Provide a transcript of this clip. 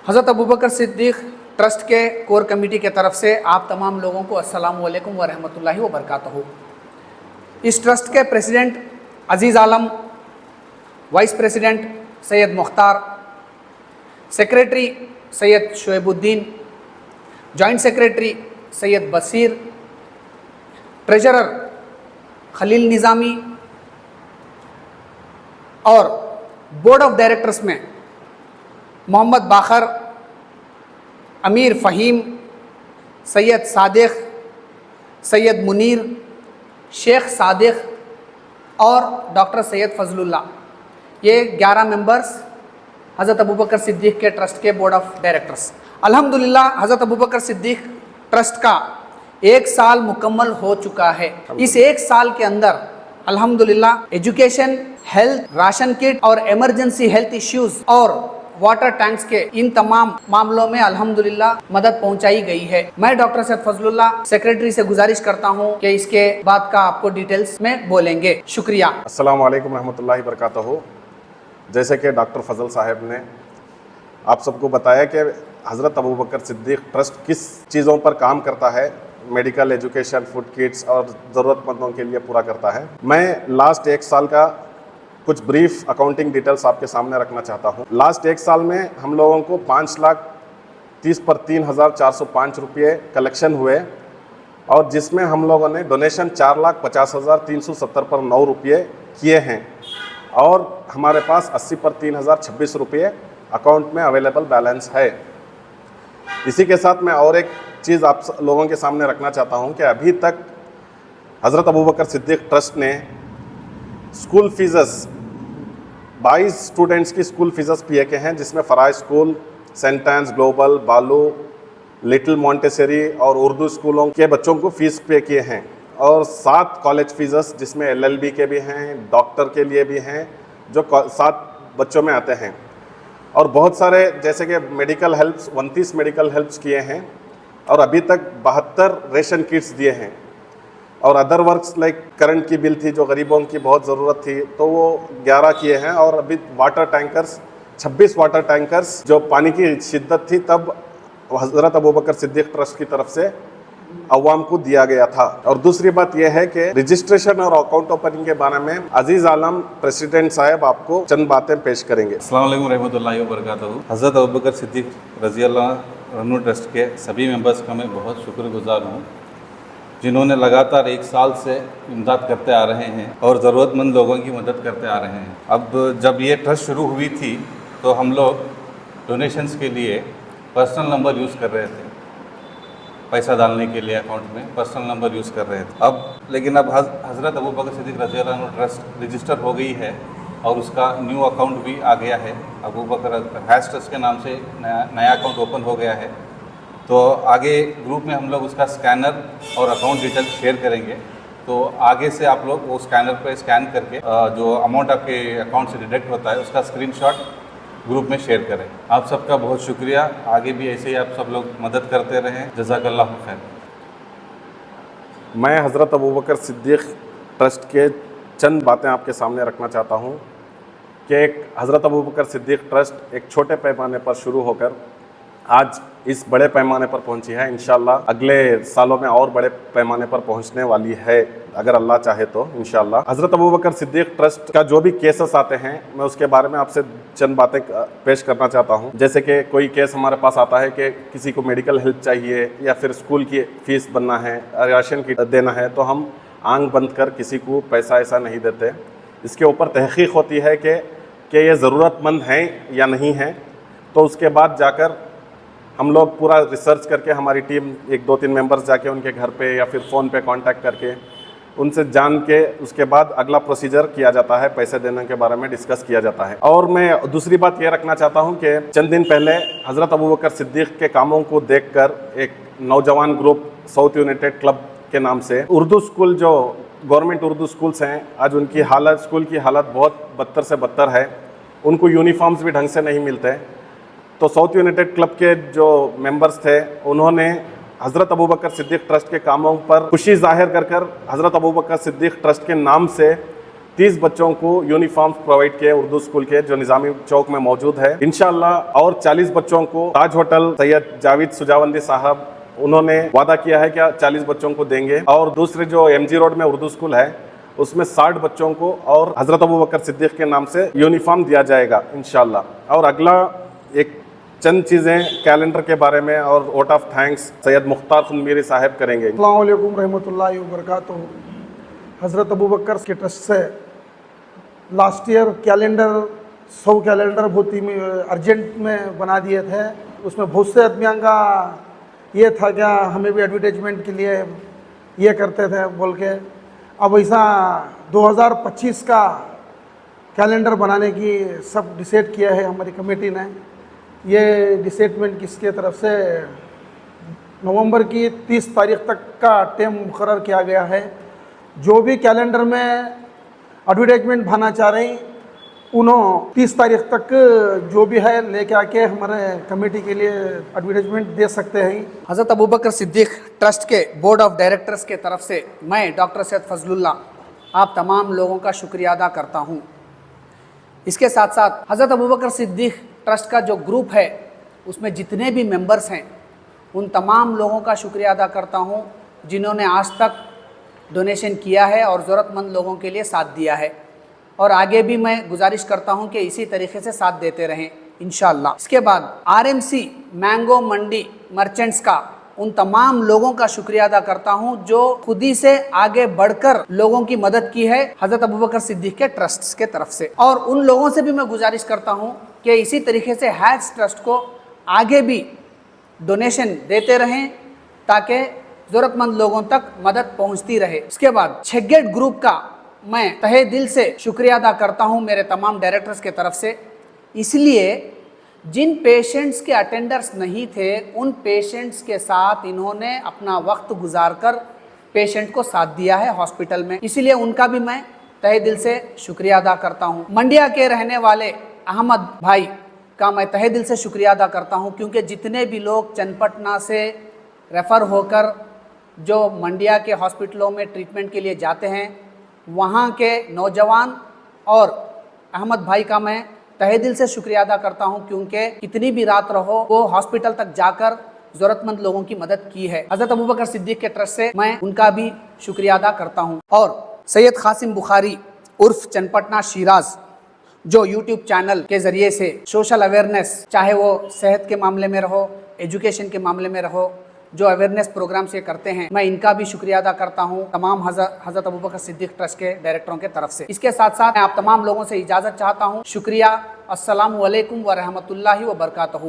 हज़रत अबू बकर सिद्दीक़ ट्रस्ट के core committee के तरफ से आप तमाम लोगों को अस्सलामु अलैकुम व रहमतुल्लाहि व बरकातहू। इस ट्रस्ट के president Aziz Alam, vice president Syed Mukhtar, secretary Syed Shoaibuddin, joint secretary Syed Basir, treasurer Khalil Nizami और बोर्ड ऑफ डायरेक्टर्स में मोहम्मद बाखर, अमीर फ़हीम, सैयद सादिक़, सैयद मुनीर, शेख सादिक़ और डॉक्टर सैयद फ़ज़लुल्लाह, ये 11 मेंबर्स हज़रत अबू बकर सिद्दीक़ के ट्रस्ट के बोर्ड ऑफ डायरेक्टर्स। अल्हम्दुलिल्लाह हज़रत अबू बकर सिद्दीक़ ट्रस्ट का 1 साल मुकम्मल हो चुका है। इस 1 साल के अंदर अल्हम्दुलिल्लाह एजुकेशन, हेल्थ, राशन किट और इमरजेंसी हेल्थ इश्यूज़ और वाटर टैंक्स के इन तमाम मामलों में अल्हम्दुलिल्लाह मदद पहुंचाई गई है। मैं डॉक्टर सैयद फजलुल्लाह सेक्रेटरी से गुजारिश करता हूं कि इसके बाद का आपको डिटेल्स में बोलेंगे। शुक्रिया। अस्सलाम वालेकुम रहमतुल्लाहि बरकातहू। जैसे कि डॉक्टर फजल साहब ने आप सबको बताया कि हज़रत अबू बकर सिद्दीक़ ट्रस्ट किस चीज़ों पर काम करता है, मेडिकल, एजुकेशन, फूड किट्स और ज़रूरतमंदों के लिए पूरा करता है। मैं लास्ट 1 साल का कुछ ब्रीफ अकाउंटिंग डिटेल्स आपके सामने रखना चाहता हूँ। लास्ट 1 साल में हम लोगों को 5,30,000 पर 3,405 रुपये कलेक्शन हुए और जिसमें हम लोगों ने डोनेशन 4,50,370 पर 9 रुपये किए हैं और हमारे पास 80 पर 3,026 रुपये अकाउंट में अवेलेबल बैलेंस है। इसी के साथ मैं और एक चीज़ आप लोगों के सामने रखना चाहता हूँ कि अभी तक हज़रत अबू बकर सिद्दीक़ ट्रस्ट ने स्कूल फीस 22 स्टूडेंट्स की स्कूल फीस पे के हैं, जिसमें फ़राइज़ स्कूल, सेंट एन्स ग्लोबल, बालू, लिटिल मॉन्टेसरी और उर्दू स्कूलों के बच्चों को फ़ीस पे किए हैं और 7 कॉलेज फीस जिसमें LLB के भी हैं, डॉक्टर के लिए भी हैं, जो 7 बच्चों में आते हैं और बहुत सारे जैसे कि मेडिकल हेल्प्स 29 मेडिकल हेल्प्स किए हैं और अभी तक 72 रेशन किट्स दिए हैं और अदर वर्क्स लाइक करंट की बिल थी जो गरीबों की बहुत ज़रूरत थी तो वो 11 किए हैं और अभी वाटर टैंकर्स 26 वाटर टैंकर्स जो पानी की शिद्दत थी तब हज़रत अबू बकर सिद्दीक़ ट्रस्ट की तरफ से अवाम को दिया गया था। और दूसरी बात यह है कि रजिस्ट्रेशन और अकाउंट ओपनिंग के बारे में अजीज़ आलम प्रेसिडेंट साहब आपको चंद बातें पेश करेंगे। अस्सलाम वालेकुम रहमतुल्लाहि व बरकातहू। हज़रत अबू बकर सिद्दीक़ रज़ी अल्लाह अन्हु ट्रस्ट के सभी मेंबर्स का मैं बहुत शुक्रगुजार हूँ जिन्होंने लगातार 1 साल से इमदाद करते आ रहे हैं और ज़रूरतमंद लोगों की मदद करते आ रहे हैं। अब जब ये ट्रस्ट शुरू हुई थी तो हम लोग डोनेशंस के लिए पर्सनल नंबर यूज़ कर रहे थे, पैसा डालने के लिए अकाउंट में पर्सनल नंबर यूज़ कर रहे थे। लेकिन अब हज़रत अबू बकर सिद्दीक़ रज़ी अल्लाह अन्हु ट्रस्ट रजिस्टर हो गई है और उसका न्यू अकाउंट भी आ गया है। अबू बकर हैज़ ट्रस्ट के नाम से नया अकाउंट ओपन हो गया है। तो आगे ग्रुप में हम लोग उसका स्कैनर और अकाउंट डिटेल्स शेयर करेंगे, तो आगे से आप लोग वो स्कैनर पर स्कैन करके जो अमाउंट आपके अकाउंट से डिडक्ट होता है उसका स्क्रीनशॉट ग्रुप में शेयर करें। आप सबका बहुत शुक्रिया। आगे भी ऐसे ही आप सब लोग मदद करते रहें। जज़ाकल्लाहु खैर। मैं हज़रत अबू बकर सिद्दीक़ ट्रस्ट के चंद बातें आपके सामने रखना चाहता हूँ कि एक हज़रत अबू बकर सिद्दीक़ ट्रस्ट एक छोटे पैमाने पर शुरू होकर आज इस बड़े पैमाने पर पहुंची है। इंशाअल्लाह अगले सालों में और बड़े पैमाने पर पहुंचने वाली है अगर अल्लाह चाहे तो इंशाअल्लाह। हज़रत अबू बकर सिद्दीक़ ट्रस्ट का जो भी केसेस आते हैं मैं उसके बारे में आपसे चंद बातें पेश करना चाहता हूं। जैसे कि कोई केस हमारे पास आता है कि किसी को मेडिकल हेल्प चाहिए या फिर स्कूल की फ़ीस बनना है, राशन किट देना है, तो हम आंख बंद कर किसी को पैसा ऐसा नहीं देते। इसके ऊपर तहक़ीक़ होती है कि ये ज़रूरतमंद हैं या नहीं हैं, तो उसके बाद जाकर हम लोग पूरा रिसर्च करके हमारी टीम 1-2-3 मेंबर्स जाके उनके घर पे या फिर फ़ोन पे कांटेक्ट करके उनसे जान के उसके बाद अगला प्रोसीजर किया जाता है, पैसे देने के बारे में डिस्कस किया जाता है। और मैं दूसरी बात ये रखना चाहता हूँ कि चंद दिन पहले हज़रत अबू बकर सिद्दीक़ के कामों को देखकर एक नौजवान ग्रुप साउथ यूनाइटेड क्लब के नाम से उर्दू स्कूल जो गवर्नमेंट उर्दू स्कूल्स हैं आज उनकी हालत, स्कूल की हालत बहुत बदतर से बदतर है। उनको यूनिफॉर्म्स भी ढंग से नहीं मिलते। तो साउथ यूनाइटेड क्लब के जो मेंबर्स थे उन्होंने हज़रत अबू बकर सिद्दीक़ ट्रस्ट के कामों पर खुशी जाहिर कर हज़रत अबू बकर सिद्दीक़ ट्रस्ट के नाम से 30 बच्चों को यूनिफॉर्म प्रोवाइड किए उर्दू स्कूल के, जो निजामी चौक में मौजूद है। इंशाल्लाह और 40 बच्चों को ताज होटल सैयद जावेद सुजावंदी साहब उन्होंने वादा किया है कि 40 बच्चों को देंगे। और दूसरे जो MG रोड में उर्दू स्कूल है उसमें 60 बच्चों को और हज़रत अबू बकर सिद्दीक़ के नाम से यूनिफॉर्म दिया जाएगा इंशाल्लाह। और अगला एक चंद चीज़ें कैलेंडर के बारे में और vote of thanks Syed Mukhtar Khunmiri साहब करेंगे। अस्सलामु अलैकुम रहमतुल्लाहि व बरकातुहू। हज़रत अबू बकर के ट्रस्ट से लास्ट ईयर कैलेंडर 100 कैलेंडर बहुत ही अर्जेंट में बना दिए थे। उसमें बहुत से आदमियों का ये था क्या हमें भी एडवर्टाइजमेंट के लिए ये करते थे बोल के। अब ऐसा 2025 का कैलेंडर बनाने की सब डिसाइड किया है हमारी कमेटी ने। ये डिसाइडमेंट किसके तरफ से नवंबर की 30 तारीख तक का टाइम मुकर्रर किया गया है। जो भी कैलेंडर में एडवर्टाइजमेंट भरना चाह रहे हैं उन्होंने 30 तारीख तक जो भी है लेके आके हमारे कमेटी के लिए एडवर्टाइजमेंट दे सकते हैं। हज़रत अबू बकर सिद्दीक़ ट्रस्ट के बोर्ड ऑफ डायरेक्टर्स के तरफ से मैं डॉक्टर सैयद फजलुल्लाह आप तमाम लोगों का शुक्रिया अदा करता हूँ। इसके साथ साथ हज़रत अबू बकर सिद्दीक़ ट्रस्ट का जो ग्रुप है उसमें जितने भी मेंबर्स हैं उन तमाम लोगों का शुक्रिया अदा करता हूँ जिन्होंने आज तक डोनेशन किया है और ज़रूरतमंद लोगों के लिए साथ दिया है। और आगे भी मैं गुजारिश करता हूं कि इसी तरीके से साथ देते रहें इंशाअल्लाह। इसके बाद RMC मैंगो मंडी मर्चेंट्स का उन तमाम लोगों का शुक्रिया अदा करता हूं जो खुद ही से आगे बढ़कर लोगों की मदद की है हज़रत अबू बकर सिद्दीक़ के ट्रस्ट के तरफ से। और उन लोगों से भी मैं गुजारिश करता हूं कि इसी तरीके से हैज ट्रस्ट को आगे भी डोनेशन देते रहें ताकि ज़रूरतमंद लोगों तक मदद पहुंचती रहे। इसके बाद छेगेट ग्रुप का मैं तहे दिल से शुक्रिया अदा करता हूं मेरे तमाम डायरेक्टर्स के तरफ से, इसलिए जिन पेशेंट्स के अटेंडर्स नहीं थे उन पेशेंट्स के साथ इन्होंने अपना वक्त गुजारकर पेशेंट को साथ दिया है हॉस्पिटल में, इसलिए उनका भी मैं तहे दिल से शुक्रिया अदा करता हूं। मंडिया के रहने वाले अहमद भाई का मैं तहे दिल से शुक्रिया अदा करता हूं क्योंकि जितने भी लोग चन्नपटना से रेफ़र होकर जो मंडिया के हॉस्पिटलों में ट्रीटमेंट के लिए जाते हैं वहाँ के नौजवान और अहमद भाई का मैं तहे दिल से शुक्रिया अदा करता हूँ क्योंकि कितनी भी रात रहो वो हॉस्पिटल तक जाकर ज़रूरतमंद लोगों की मदद की है। हज़रत अबू बकर सिद्दीक़ के ट्रस्ट से मैं उनका भी शुक्रिया अदा करता हूँ। और सैयद कासिम बुखारी उर्फ चन्नपटना शिराज जो यूट्यूब चैनल के ज़रिए से सोशल अवेयरनेस चाहे वो सेहत के मामले में रहो एजुकेशन के मामले में रहो जो अवेयरनेस प्रोग्राम से करते हैं, मैं इनका भी शुक्रिया अदा करता हूं तमाम हज़रत अबू बकर सिद्दीक़ ट्रस्ट के डायरेक्टरों के तरफ से। इसके साथ साथ मैं आप तमाम लोगों से इजाज़त चाहता हूं। शुक्रिया। अस्सलामु अलैकुम व रहमतुल्लाहि व बरकातहू।